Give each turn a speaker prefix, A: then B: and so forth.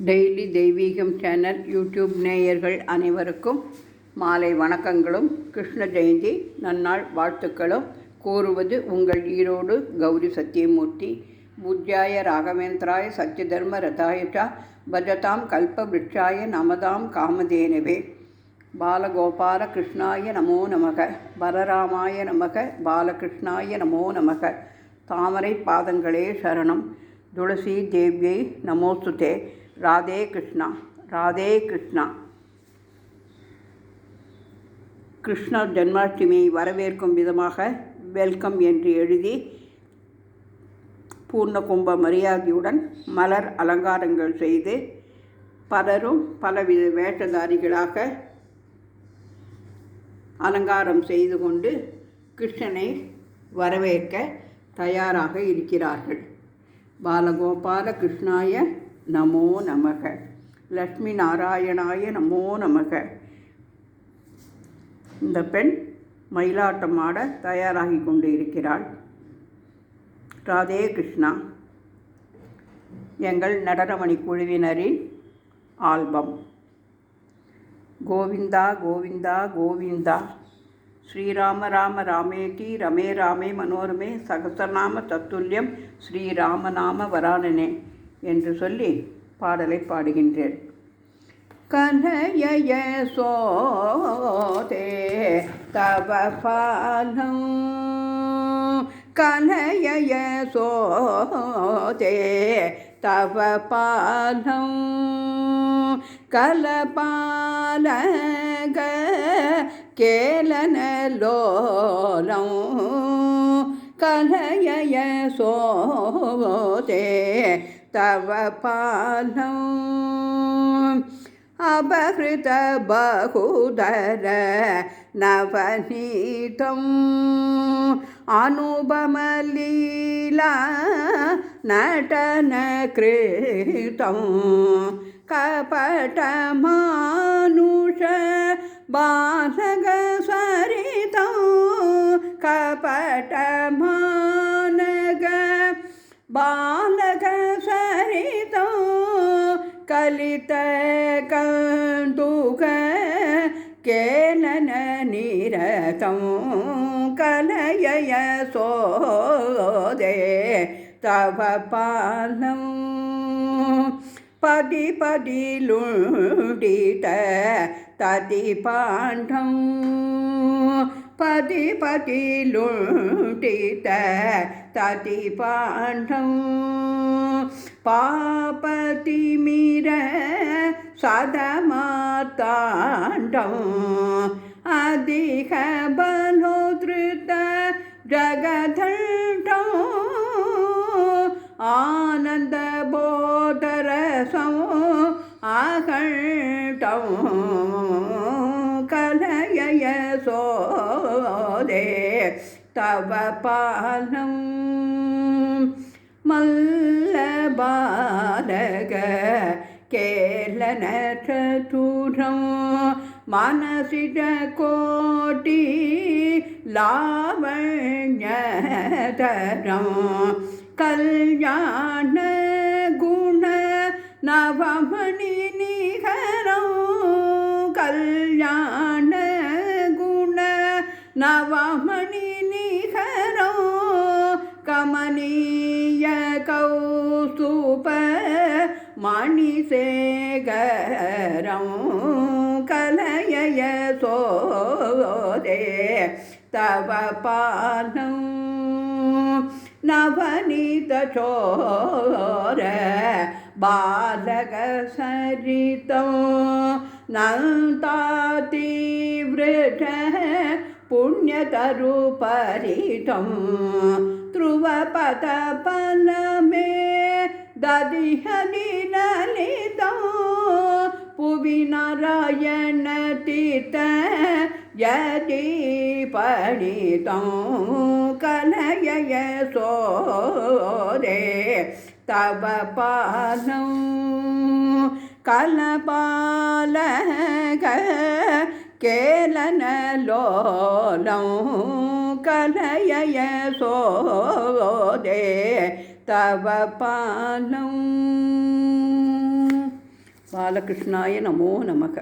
A: Daily தெய்வீகம் channel YouTube நேயர்கள் அனைவருக்கும் மாலை வணக்கங்களும் கிருஷ்ண ஜெயந்தி நன்னாள் வாழ்த்துக்களும் கூறுவது உங்கள் ஈரோடு கௌரி சத்தியமூர்த்தி. பூஜ்யாய ராகவேந்திராய சத்யதர்ம ரதாயச்ச பஜதாம் கல்ப விருட்சாய நமதாம் காமதேனவே. பாலகோபால கிருஷ்ணாய நமோ நமக, பலராமாய நமக, பாலகிருஷ்ணாய நமோ நமக. தாமரை பாதங்களே சரணம். துளசி தேவியை நமோஸ்துதே. ராதே கிருஷ்ணா, ராதே கிருஷ்ணா. கிருஷ்ண ஜென்மாஷ்டமியை வரவேற்கும் விதமாக வெல்கம் என்று எழுதி பூர்ண கும்ப மரியாதையுடன் மலர் அலங்காரங்கள் செய்து பலரும் பலவித வேஷதாரிகளாக அலங்காரம் செய்து கொண்டு கிருஷ்ணனை வரவேற்க தயாராக இருக்கிறார்கள். பாலகோபால கிருஷ்ணாய நமோ நமக, லக்ஷ்மி நாராயணாய நமோ நமக. இந்த பெண் மயிலாட்டம் ஆட தயாராகி கொண்டு இருக்கிறாள். ராதே கிருஷ்ணா. எங்கள் நடனமணி குழுவினரின் ஆல்பம். கோவிந்தா கோவிந்தா கோவிந்தா, ஸ்ரீராம ராம ராமேதி ரமே ராமே மனோரமே சகசரநாம தத்துல்யம் ஸ்ரீராமநாம வரானனே என்று சொல்லி பாடலை பாடுகின்றேன். கனய சோதே தவ பாலம், கனய சோதே தவ பாலம், கலபாலக கேலன லோலம், கனய சோதே தவ பாலம், அபஹ்ருத பகுதர நவநீதம், அனுபமலீலா நடன கிருதம், கபட மானுஷ பாலக சரிதம், கபட மானக பாலக சரிதம், கலித கந்துக கேலன நிரதம், கலய சோதே தவ பாலம், பதி பதி லுண்டித ததி பாண்டம், பதி பதி லுண்டித ததி பாண்டம், பாபதி மீர சதமாத்தாண்டம், அதிக பலோத்ருத ஜகதண்டம், ஆனந்த போதரசம் அகண்டம், கலய சோதே தவ பாலம், மல்லபாலக கேலன சதுரம், மனசிஜ கோட்டி லாவண்யதரம், கல்யாண குண நவமணி நிகரம், கல்யாண குண நவமணி நிகரம், கமனீய கௌஸ்துப மணிசேகரம், கலய சோதே தவ பாலம், நவநீத சோர பாலக சரிதம், நந்தாதி விருஷ புண்ணியதரு பரிதம், த்ருவபத பலமே ததிஹதி லலிதம், புவி நாராயண தீர்த்த யதி பணிதம், கலய சோதே தவ பாலம், கலபாலக கேலன லோலம், கலய சோதே தவ பாலம். பாலகிருஷ்ணாய நமோ நமக.